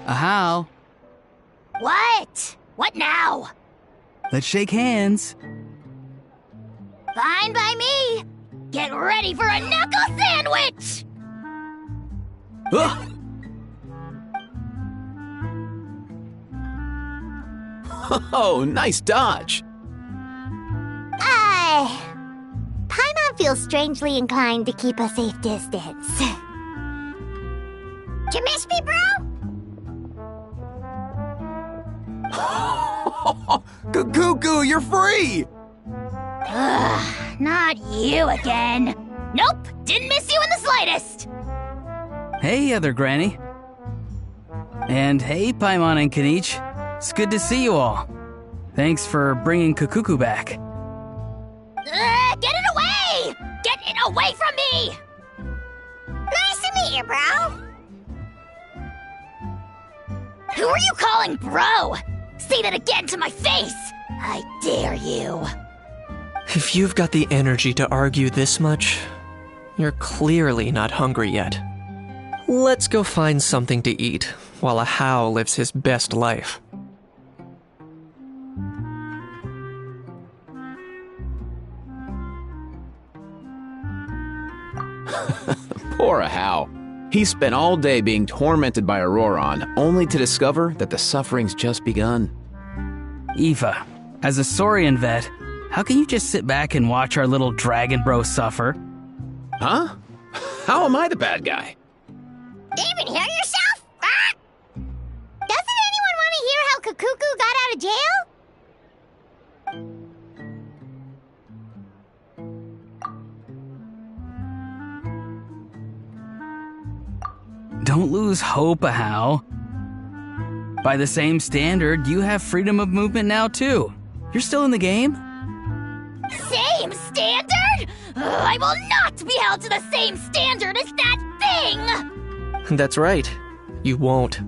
How? What? What now? Let's shake hands. Fine by me. Get ready for a knuckle sandwich! Ugh! Oh, nice dodge. Paimon feels strangely inclined to keep a safe distance. You miss me, bro? Cuckoo, you're free! Ugh, not you again. Nope, didn't miss you in the slightest. Hey, other granny. And hey, Paimon and Kanich. It's good to see you all. Thanks for bringing Kukuku back. Get it away! Get it away from me! Nice to meet you, bro. Who are you calling bro? Say that again to my face! I dare you. If you've got the energy to argue this much, you're clearly not hungry yet. Let's go find something to eat while a How lives his best life. Poor How. He spent all day being tormented by Auroron, only to discover that the suffering's just begun. Eva, as a Saurian vet, how can you just sit back and watch our little dragon bro suffer? Huh? How am I the bad guy? Even hear yourself? Ah! Doesn't anyone want to hear how Kukuku got out of jail? Don't lose hope, How. By the same standard, you have freedom of movement now, too. You're still in the game? Same standard? I will not be held to the same standard as that thing! That's right. You won't.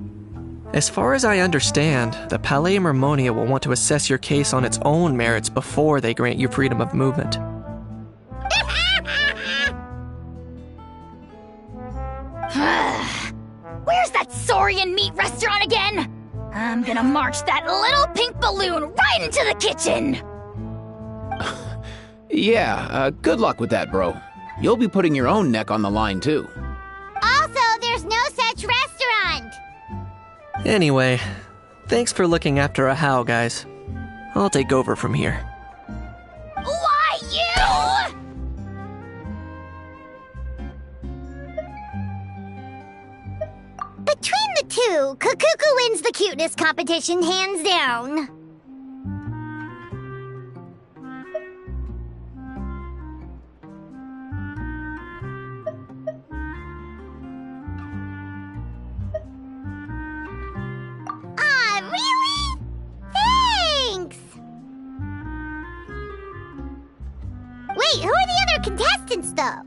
As far as I understand, the Palais Mermonia will want to assess your case on its own merits before they grant you freedom of movement. Where's that Saurian meat restaurant again? I'm gonna march that little pink balloon right into the kitchen! Yeah, good luck with that, bro. You'll be putting your own neck on the line, too. Also, there's no such restaurant! Anyway, thanks for looking after a How, guys. I'll take over from here. Why, you? Between the two, Kukuku wins the cuteness competition hands down. Really? Thanks! Wait, who are the other contestants, though?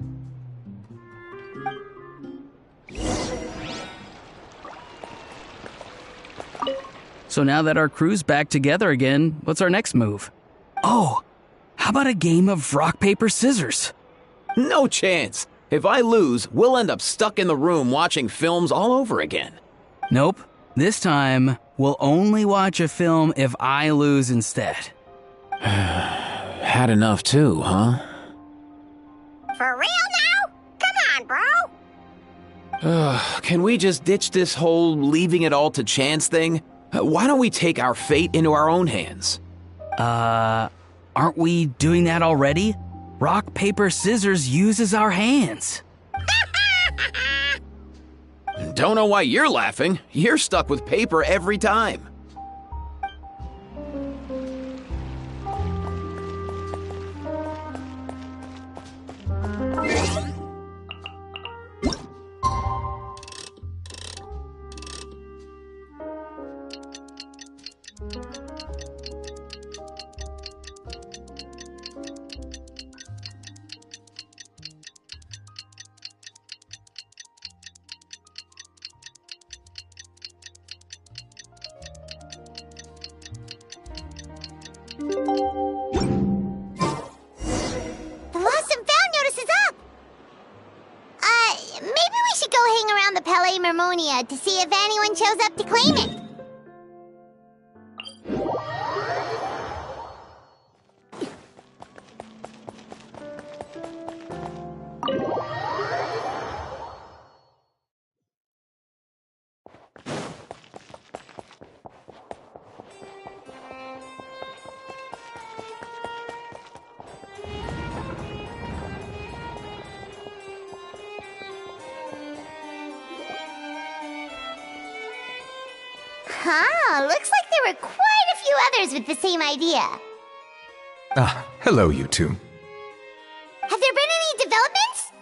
So now that our crew's back together again, what's our next move? Oh, how about a game of rock, paper, scissors? No chance. If I lose, we'll end up stuck in the room watching films all over again. Nope. This time, we'll only watch a film if I lose instead. Had enough too, huh? For real now? Come on, bro! Can we just ditch this whole leaving it all to chance thing? Why don't we take our fate into our own hands? Aren't we doing that already? Rock, paper, scissors uses our hands. Don't know why you're laughing. You're stuck with paper every time. hang around the Palais Mermonia to see if anyone shows up to claim it. Huh, looks like there were quite a few others with the same idea. Ah, hello, you two. Have there been any developments?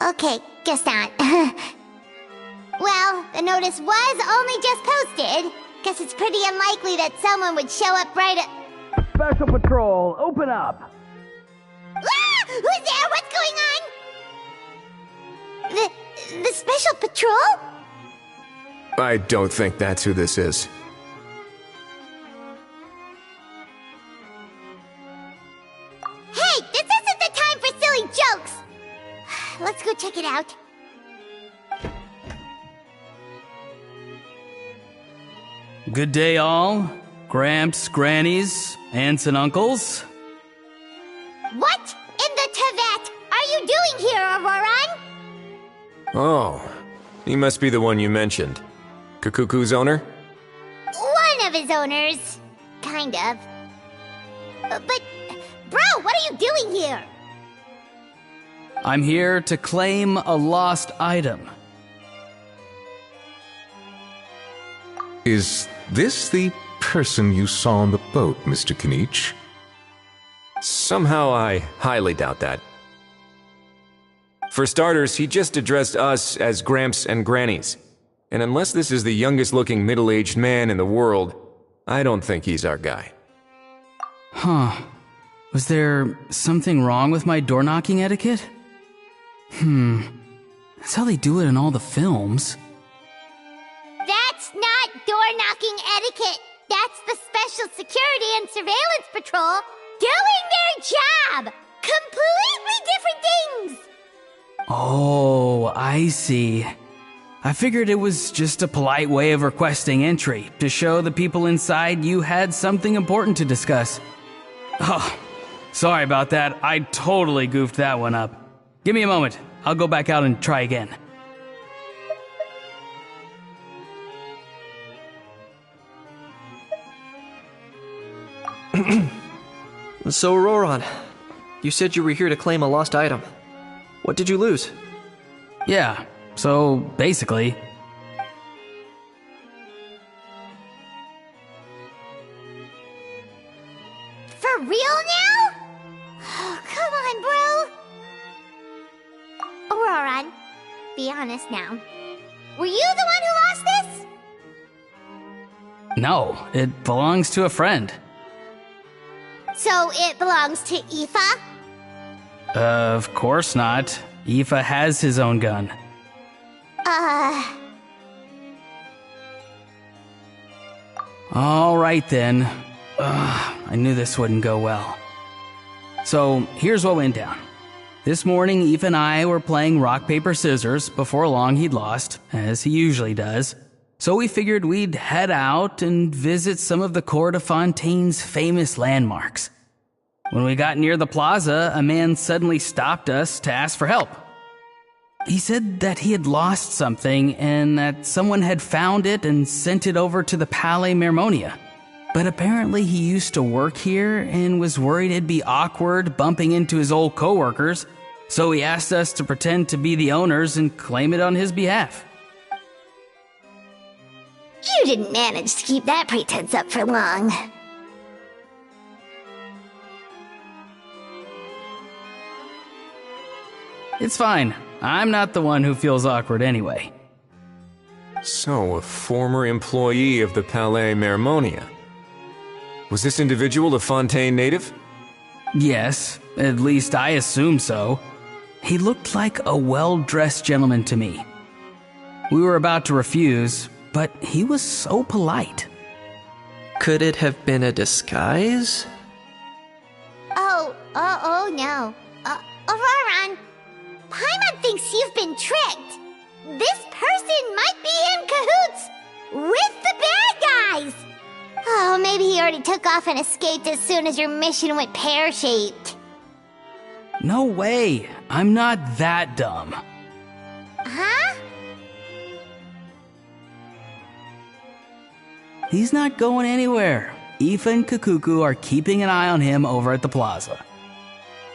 Okay, guess not. Well, the notice was only just posted. Guess it's pretty unlikely that someone would show up right at... Special Patrol, open up! Ah! Who's there? What's going on? The Special Patrol? I don't think that's who this is. Hey, this isn't the time for silly jokes! Let's go check it out. Good day, all. Gramps, grannies, aunts, and uncles. What in the Tevet are you doing here, Auroran? Oh, he must be the one you mentioned. Kukuku's owner? One of his owners. Kind of. But, bro, what are you doing here? I'm here to claim a lost item. Is this the person you saw on the boat, Mr. Kinich? Somehow I highly doubt that. For starters, he just addressed us as Gramps and Grannies. And unless this is the youngest looking middle-aged man in the world, I don't think he's our guy. Huh. Was there something wrong with my door-knocking etiquette? That's how they do it in all the films. That's not door-knocking etiquette. That's the Special Security and Surveillance Patrol doing their job! Completely different things! Oh, I see. I figured it was just a polite way of requesting entry, to show the people inside you had something important to discuss. Oh, sorry about that. I totally goofed that one up. Give me a moment. I'll go back out and try again. So, Auroran, you said you were here to claim a lost item. What did you lose? Yeah, so basically... For real now? Oh, come on, bro. Auroran, be honest now. Were you the one who lost this? No, it belongs to a friend. So it belongs to Aoife? Of course not. Aoife has his own gun. All right then. I knew this wouldn't go well. So here's what went down. This morning, Aoife and I were playing rock, paper, scissors. Before long, he'd lost, as he usually does. So we figured we'd head out and visit some of the Cour de Fontaine's famous landmarks. When we got near the plaza, a man suddenly stopped us to ask for help. He said that he had lost something and that someone had found it and sent it over to the Palais Mermonia. But apparently he used to work here and was worried it'd be awkward bumping into his old coworkers, so he asked us to pretend to be the owners and claim it on his behalf. You didn't manage to keep that pretense up for long. It's fine. I'm not the one who feels awkward anyway. So, a former employee of the Palais Mermonia. Was this individual a Fontaine native? Yes, at least I assume so. He looked like a well-dressed gentleman to me. We were about to refuse, but he was so polite. Could it have been a disguise? Oh no. Auroran, Paimon thinks you've been tricked. This person might be in cahoots with the bad guys. Oh, maybe he already took off and escaped as soon as your mission went pear-shaped. No way. I'm not that dumb. Huh? He's not going anywhere. Aoife and Kukuku are keeping an eye on him over at the plaza.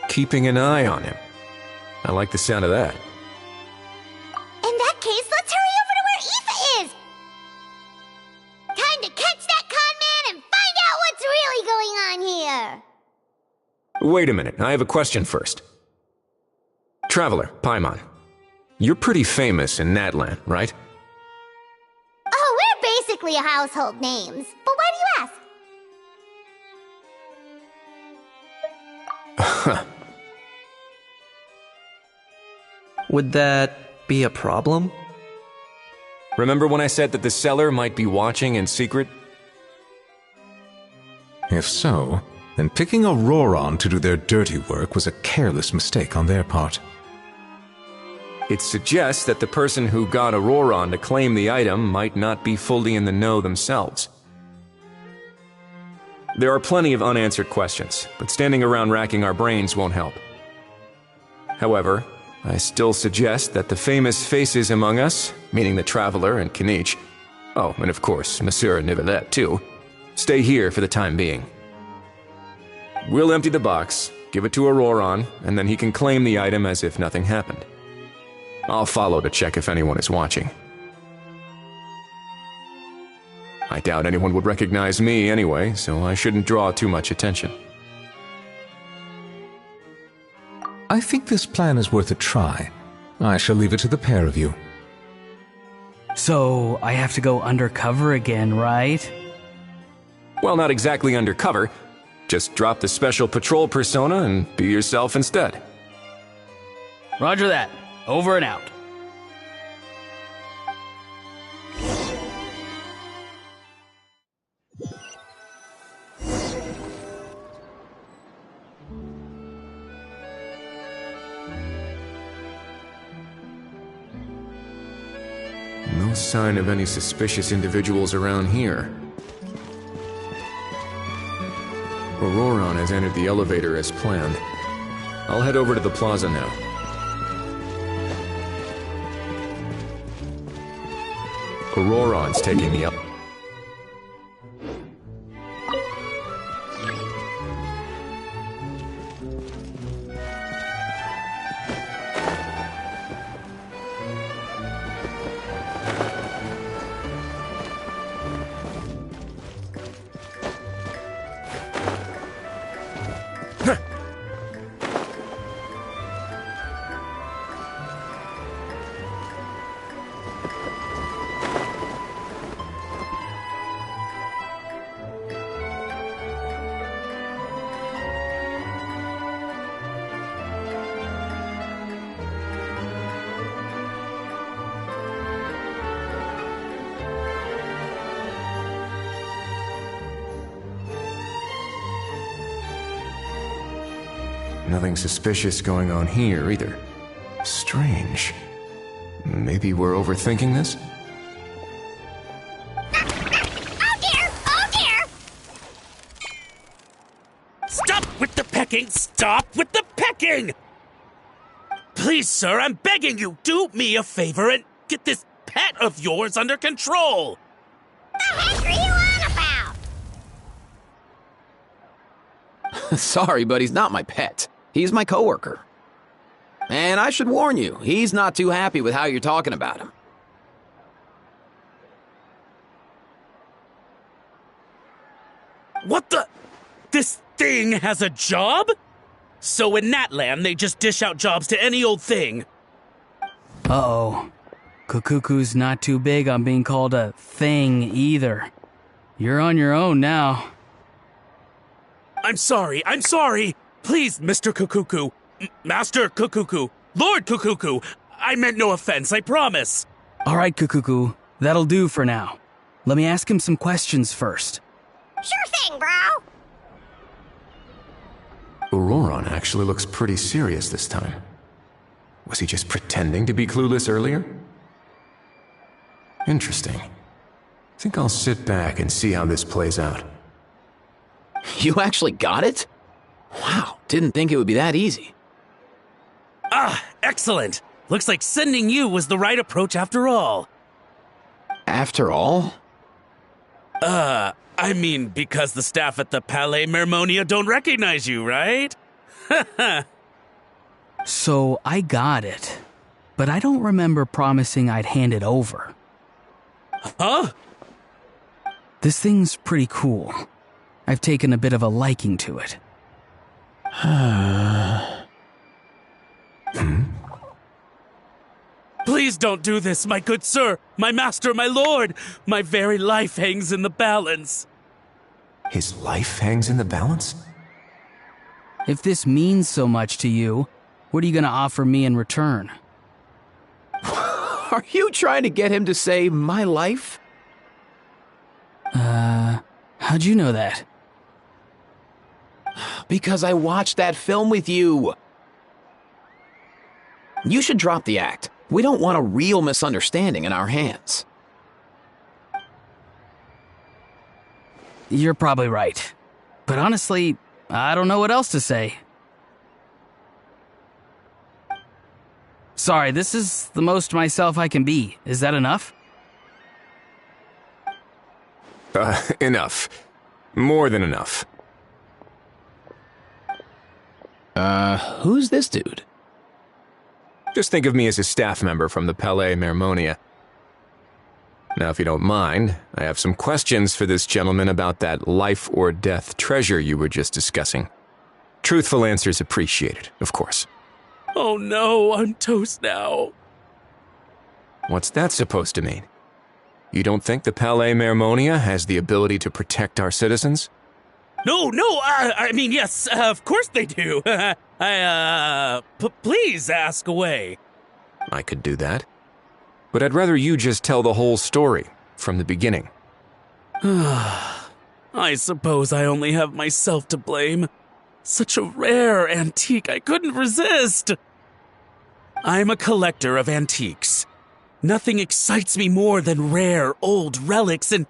Keeping an eye on him. I like the sound of that. In that case, let's hurry over to where Aoife is! Time to catch that con man and find out what's really going on here! Wait a minute, I have a question first. Traveler, Paimon. You're pretty famous in Natlan, right? Oh, we're basically household names. But why do you ask? Would that be a problem? Remember when I said that the seller might be watching in secret? If so, then picking Auroron to do their dirty work was a careless mistake on their part. It suggests that the person who got Auroron to claim the item might not be fully in the know themselves. There are plenty of unanswered questions, but standing around racking our brains won't help. However, I still suggest that the famous faces among us, meaning the Traveler and Kinich, oh, and of course, Monsieur Nivelette too, stay here for the time being. We'll empty the box, give it to Auroron, and then he can claim the item as if nothing happened. I'll follow to check if anyone is watching. I doubt anyone would recognize me anyway, so I shouldn't draw too much attention. I think this plan is worth a try. I shall leave it to the pair of you. So, I have to go undercover again, right? Well, not exactly undercover. Just drop the special patrol persona and be yourself instead. Roger that. Over and out. No sign of any suspicious individuals around here. Auroron has entered the elevator as planned. I'll head over to the plaza now. Auroron's taking me up. Nothing suspicious going on here, either. Strange. Maybe we're overthinking this? Oh dear! Oh dear! Stop with the pecking! Stop with the pecking! Please, sir, I'm begging you, do me a favor and get this pet of yours under control! The heck are you on about? Sorry, but he's not my pet. He's my coworker. And I should warn you, he's not too happy with how you're talking about him. What the? This thing has a job? So in Natlan, they just dish out jobs to any old thing. Uh-oh. Kukuku's not too big on being called a thing either. You're on your own now. I'm sorry. Please, Mr. Kukuku, Master Kukuku, Lord Kukuku, I meant no offense, I promise. All right, Kukuku, that'll do for now. Let me ask him some questions first. Sure thing, bro! Auroron actually looks pretty serious this time. Was he just pretending to be clueless earlier? Interesting. Think I'll sit back and see how this plays out. You actually got it? Wow, didn't think it would be that easy. Ah, excellent. Looks like sending you was the right approach after all. After all? I mean, because the staff at the Palais Mermonia don't recognize you, right? So I got it, but I don't remember promising I'd hand it over. Huh? This thing's pretty cool. I've taken a bit of a liking to it. Please don't do this, my good sir, my master, my lord. My very life hangs in the balance. His life hangs in the balance? If this means so much to you, what are you gonna offer me in return? Are you trying to get him to say my life? How'd you know that? Because I watched that film with you. You should drop the act. We don't want a real misunderstanding in our hands. You're probably right. But honestly, I don't know what else to say. Sorry, this is the most myself I can be. Is that enough? Enough. More than enough. Who's this dude? Just think of me as a staff member from the Palais Mermonia. Now, if you don't mind, I have some questions for this gentleman about that life or death treasure you were just discussing. Truthful answers appreciated, of course. Oh no, I'm toast now. What's that supposed to mean? You don't think the Palais Mermonia has the ability to protect our citizens? No, I mean, yes, of course they do. Please ask away. I could do that. But I'd rather you just tell the whole story, from the beginning. I suppose I only have myself to blame. Such a rare antique, I couldn't resist. I'm a collector of antiques. Nothing excites me more than rare, old relics, and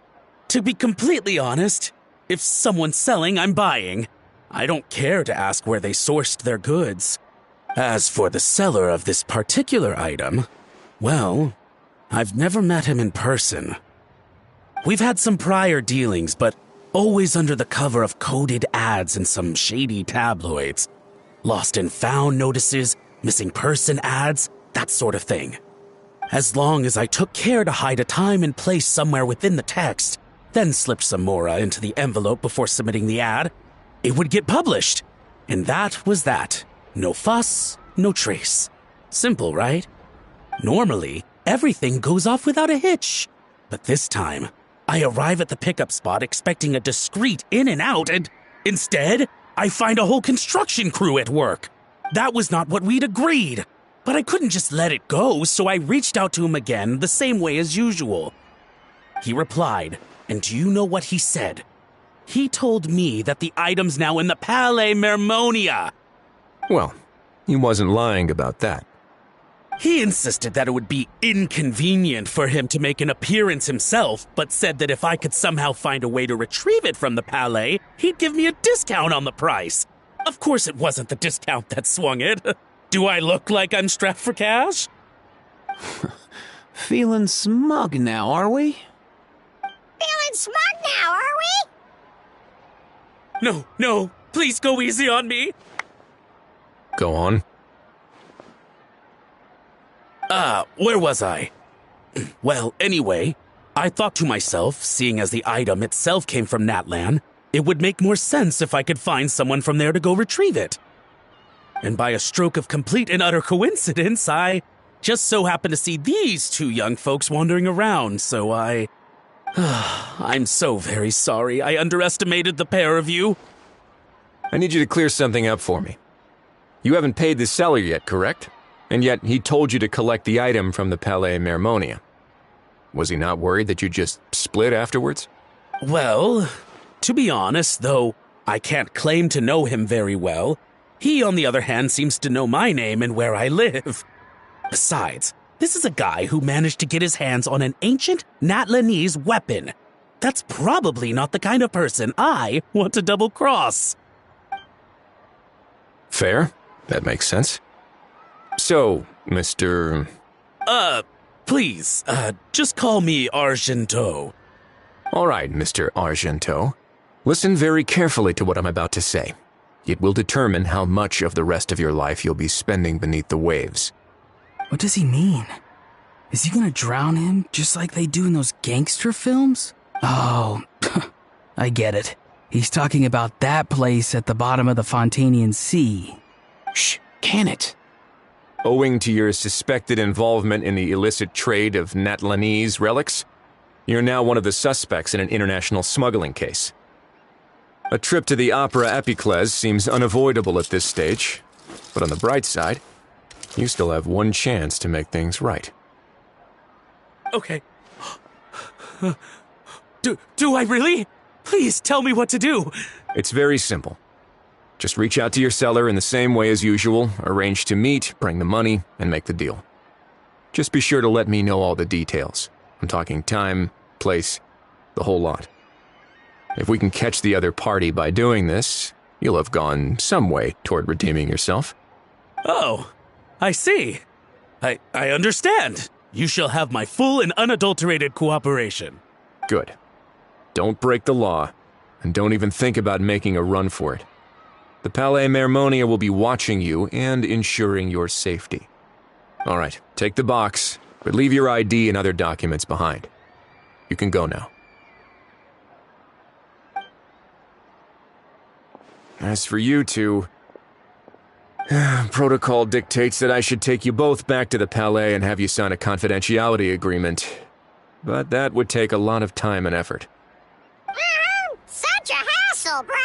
to be completely honest, if someone's selling, I'm buying. I don't care to ask where they sourced their goods. As for the seller of this particular item, well, I've never met him in person. We've had some prior dealings, but always under the cover of coded ads in some shady tabloids. Lost and found notices, missing person ads, that sort of thing. As long as I took care to hide a time and place somewhere within the text, then slipped some mora into the envelope before submitting the ad, it would get published. And that was that. No fuss, no trace. Simple, right? Normally, everything goes off without a hitch. But this time, I arrive at the pickup spot expecting a discreet in and out, and instead, I find a whole construction crew at work. That was not what we'd agreed. But I couldn't just let it go, so I reached out to him again the same way as usual. He replied, and do you know what he said? He told me that the item's now in the Palais Mermonia. Well, he wasn't lying about that. He insisted that it would be inconvenient for him to make an appearance himself, but said that if I could somehow find a way to retrieve it from the Palais, he'd give me a discount on the price. Of course it wasn't the discount that swung it. Do I look like I'm strapped for cash? Feeling smug now, are we? Feeling smart now, are we? No, please go easy on me. Go on. Where was I? Well, anyway, I thought to myself, seeing as the item itself came from Natlan, it would make more sense if I could find someone from there to go retrieve it. And by a stroke of complete and utter coincidence, I just so happened to see these two young folks wandering around, so I'm so very sorry I underestimated the pair of you. I need you to clear something up for me. You haven't paid the seller yet, correct? And yet he told you to collect the item from the Palais Mermonia. Was he not worried that you just split afterwards? Well, to be honest, though I can't claim to know him very well, he, on the other hand, seems to know my name and where I live. Besides, this is a guy who managed to get his hands on an ancient Natlanese weapon. That's probably not the kind of person I want to double-cross. Fair. That makes sense. So, Mr. Please, just call me Argento. All right, Mr. Argento. Listen very carefully to what I'm about to say. It will determine how much of the rest of your life you'll be spending beneath the waves. What does he mean? Is he gonna drown him just like they do in those gangster films? Oh, I get it. He's talking about that place at the bottom of the Fontanian Sea. Shh, can it? Owing to your suspected involvement in the illicit trade of Natlanese relics, you're now one of the suspects in an international smuggling case. A trip to the Opera Epiclese seems unavoidable at this stage, but on the bright side, you still have one chance to make things right. Okay. Do I really? Please tell me what to do. It's very simple. Just reach out to your seller in the same way as usual, arrange to meet, bring the money, and make the deal. Just be sure to let me know all the details. I'm talking time, place, the whole lot. If we can catch the other party by doing this, you'll have gone some way toward redeeming yourself. Oh, I see. I understand. You shall have my full and unadulterated cooperation. Good. Don't break the law, and don't even think about making a run for it. The Palais Mermonia will be watching you and ensuring your safety. All right, take the box, but leave your ID and other documents behind. You can go now. As for you two, protocol dictates that I should take you both back to the Palais and have you sign a confidentiality agreement. But that would take a lot of time and effort. Such a hassle, bro!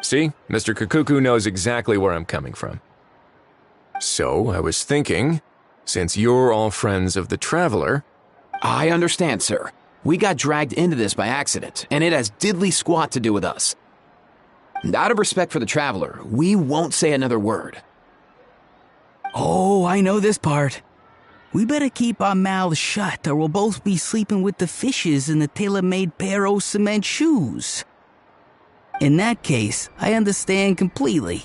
See, Mr. Kakuku knows exactly where I'm coming from. So, I was thinking, since you're all friends of the Traveler... I understand, sir. We got dragged into this by accident, and it has diddly squat to do with us. And out of respect for the Traveler, we won't say another word. Oh, I know this part. We better keep our mouths shut or we'll both be sleeping with the fishes in the tailor-made pair of cement shoes. In that case, I understand completely.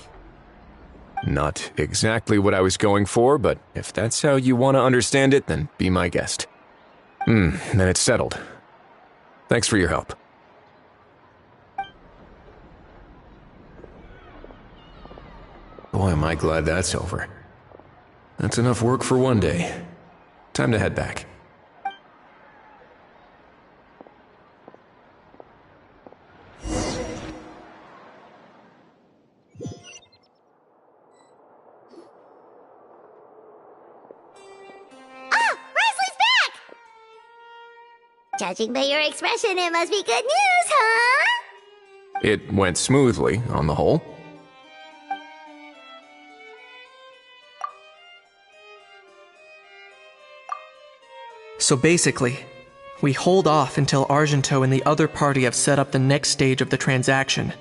Not exactly what I was going for, but if that's how you want to understand it, then be my guest. Then it's settled. Thanks for your help. Boy, am I glad that's over. That's enough work for one day. Time to head back. Judging by your expression, it must be good news, huh? It went smoothly, on the whole. So basically, we hold off until Argento and the other party have set up the next stage of the transaction.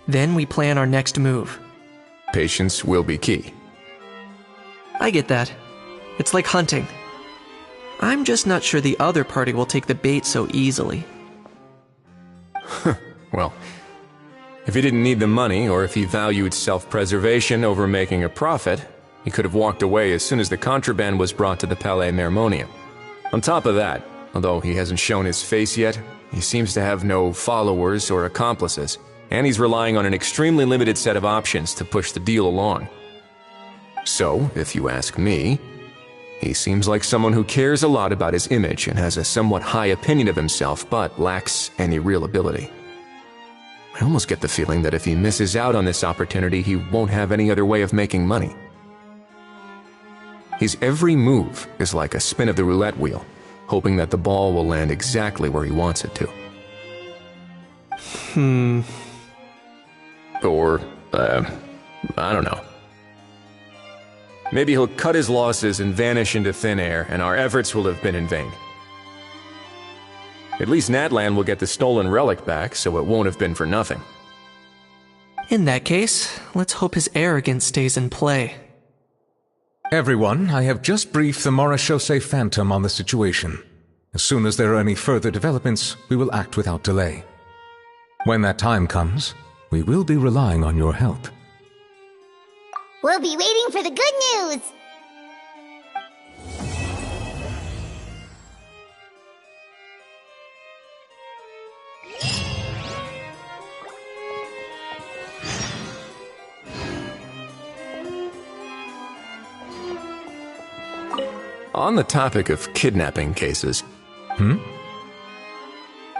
Then we plan our next move. Patience will be key. I get that. It's like hunting. I'm just not sure the other party will take the bait so easily. Well, if he didn't need the money, or if he valued self-preservation over making a profit, he could have walked away as soon as the contraband was brought to the Palais Mermonia. On top of that, although he hasn't shown his face yet, he seems to have no followers or accomplices, and he's relying on an extremely limited set of options to push the deal along. So, if you ask me, he seems like someone who cares a lot about his image and has a somewhat high opinion of himself, but lacks any real ability. I almost get the feeling that if he misses out on this opportunity, he won't have any other way of making money. His every move is like a spin of the roulette wheel, hoping that the ball will land exactly where he wants it to. Or, I don't know. Maybe he'll cut his losses and vanish into thin air, and our efforts will have been in vain. At least Natlan will get the stolen relic back, so it won't have been for nothing. In that case, let's hope his arrogance stays in play. Everyone, I have just briefed the Morishose Phantom on the situation. As soon as there are any further developments, we will act without delay. When that time comes, we will be relying on your help. We'll be waiting for the good news! On the topic of kidnapping cases...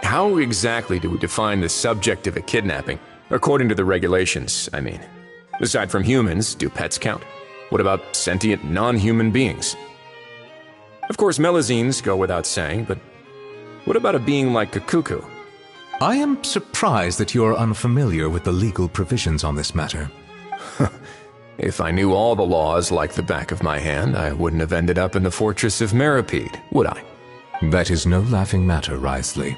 How exactly do we define the subject of a kidnapping? According to the regulations, I mean. Aside from humans, do pets count? What about sentient non-human beings? Of course, melazines go without saying, but what about a being like a cuckoo? I am surprised that you are unfamiliar with the legal provisions on this matter. If I knew all the laws like the back of my hand, I wouldn't have ended up in the fortress of Meripede, would I? That is no laughing matter, Wriothesley.